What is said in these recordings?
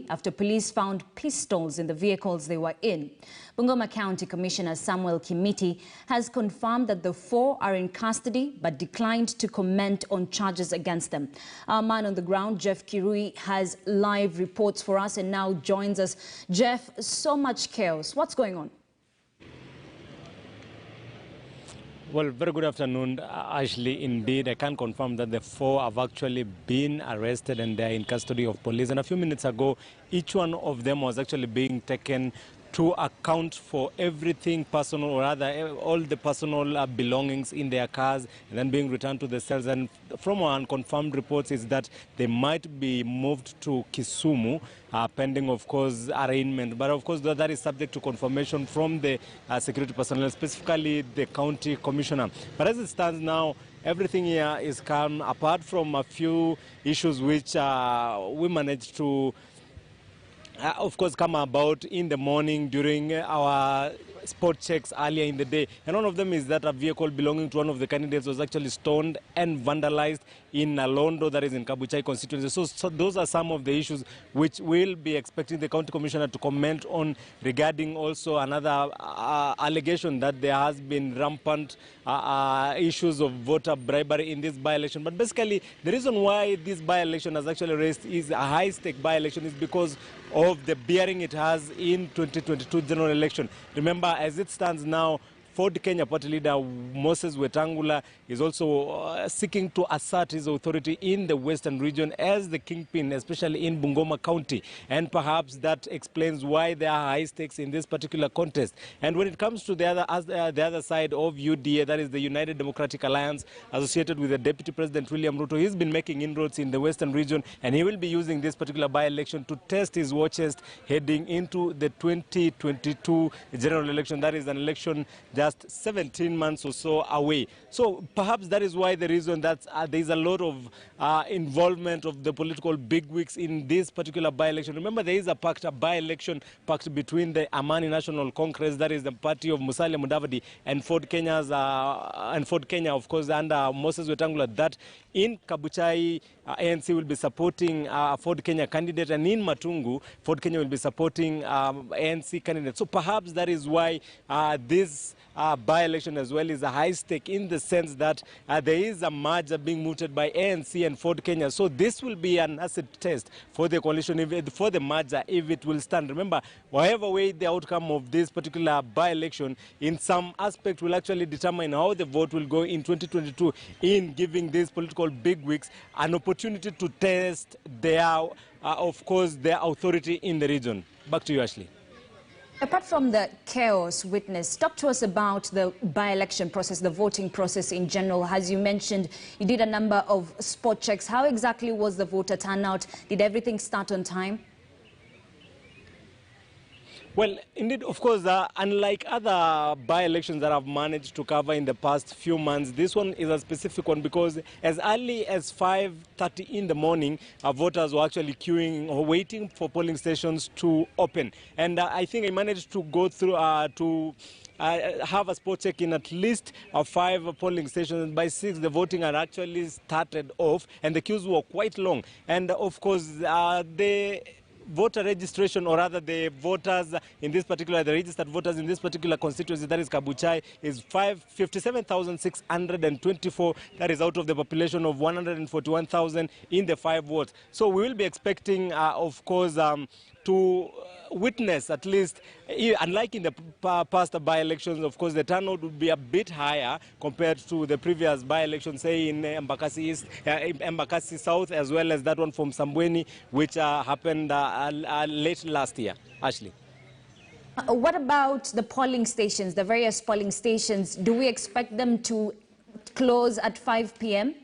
after police found pistols in the vehicles they were in. Bungoma County Commissioner Samuel Kimiti has confirmed that the 4 are in custody but declined to comment on charges against them. Our man on the ground, Jeff Kirui, has live reports for us and now joins us. Jeff, so much chaos. What's going on? Well, very good afternoon, Ashley. Indeed, I can confirm that the 4 have actually been arrested and they are in custody of police. And a few minutes ago, each one of them was actually being taken to account for everything personal, or rather all the personal belongings in their cars, and then being returned to the cells. And from our unconfirmed reports is that they might be moved to Kisumu, pending, of course, arraignment. But of course, that is subject to confirmation from the security personnel, specifically the county commissioner. But as it stands now, everything here is calm, apart from a few issues which we managed to of course, come about in the morning during our spot checks earlier in the day. And one of them is that a vehicle belonging to one of the candidates was actually stoned and vandalized in Nalondo, that is in Kabuchai constituency. So those are some of the issues which we'll be expecting the county commissioner to comment on, regarding also another allegation that there has been rampant issues of voter bribery in this by-election. But basically, the reason why this by-election has actually raised is a high-stake by-election is because of the bearing it has in 2022 general election. Remember, as it stands now, Ford Kenya party leader Moses Wetangula is also seeking to assert his authority in the western region as the kingpin, especially in Bungoma County. And perhaps that explains why there are high stakes in this particular contest. And when it comes to the other side of UDA, that is the United Democratic Alliance, associated with the Deputy President William Ruto, he's been making inroads in the western region, and he will be using this particular by-election to test his war chest heading into the 2022 general election. That is an election just 17 months or so away. So perhaps that is why the reason that there is a lot of involvement of the political bigwigs in this particular by-election. Remember, there is a by-election pact between the Amani National Congress, that is the party of Musalia Mudavadi, and Ford Kenya, of course, under Moses Wetangula, that in Kabuchai, ANC will be supporting Ford Kenya candidate, and in Matungu, Ford Kenya will be supporting ANC candidate. So perhaps that is why this by-election as well is a high stake, in the sense that there is a merger being mooted by ANC and Ford Kenya. So this will be an acid test for the coalition, for the merger, if it will stand. Remember, however way the outcome of this particular by-election in some aspect will actually determine how the vote will go in 2022, in giving these political bigwigs an opportunity to test their, of course, their authority in the region. Back to you, Ashley. Apart from the chaos witnessed, talk to us about the by-election process, the voting process in general. As you mentioned, you did a number of spot checks. How exactly was the voter turnout? Did everything start on time? Well, indeed, of course, unlike other by-elections that I've managed to cover in the past few months, this one is a specific one because as early as 5:30 in the morning, voters were actually queuing or waiting for polling stations to open. And I think I managed to go through have a spot check in at least 5 polling stations. By 6, the voting had actually started off, and the queues were quite long. And of course, the voter registration, or rather the voters in this particular, the registered voters in this particular constituency, that is Kabuchai, is 57,624. That is out of the population of 141,000 in the 5 wards. So we will be expecting, of course, to witness, at least, unlike in the past by-elections, of course, the turnout would be a bit higher compared to the previous by-election, say in Embakasi East, Embakasi South, as well as that one from Sambweni, which happened late last year. Ashley. What about the polling stations, the various polling stations? Do we expect them to close at 5 p.m.?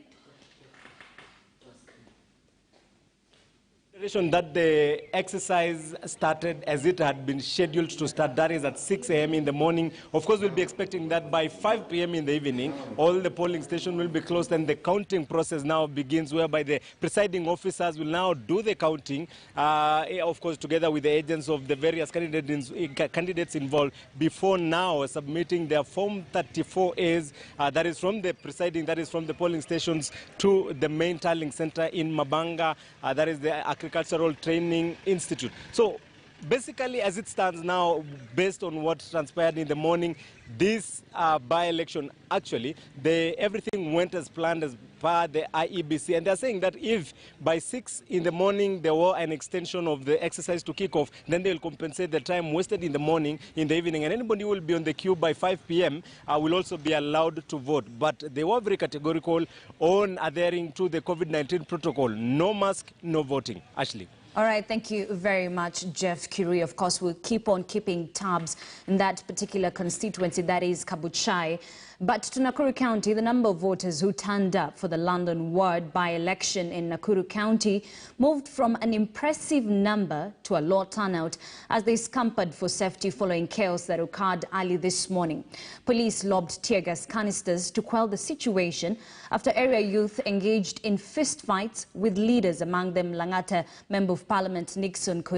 That the exercise started as it had been scheduled to start, that is at 6 a.m. in the morning. Of course, we'll be expecting that by 5 p.m. in the evening, all the polling stations will be closed, and the counting process now begins, whereby the presiding officers will now do the counting, of course, together with the agents of the various candidates involved, before now submitting their Form 34As, that is from the presiding, that is from the polling stations to the main tallying center in Mabanga, that is the Agricultural Training Institute. So basically, as it stands now, based on what transpired in the morning, this by-election, actually, everything went as planned as per the IEBC. And they're saying that if by 6 in the morning there were an extension of the exercise to kick off, then they'll compensate the time wasted in the morning, in the evening. And anybody who will be on the queue by 5 p.m. Will also be allowed to vote. But they were very categorical on adhering to the COVID-19 protocol. No mask, no voting. Ashley. All right, thank you very much, Jeff Kirui. Of course, we'll keep on keeping tabs in that particular constituency, that is Kabuchai. But to Nakuru County, the number of voters who turned up for the London ward by-election in Nakuru County moved from an impressive number to a low turnout as they scampered for safety following chaos that occurred early this morning. Police lobbed tear gas canisters to quell the situation after area youth engaged in fistfights with leaders, among them Langata Member of Parliament Nixon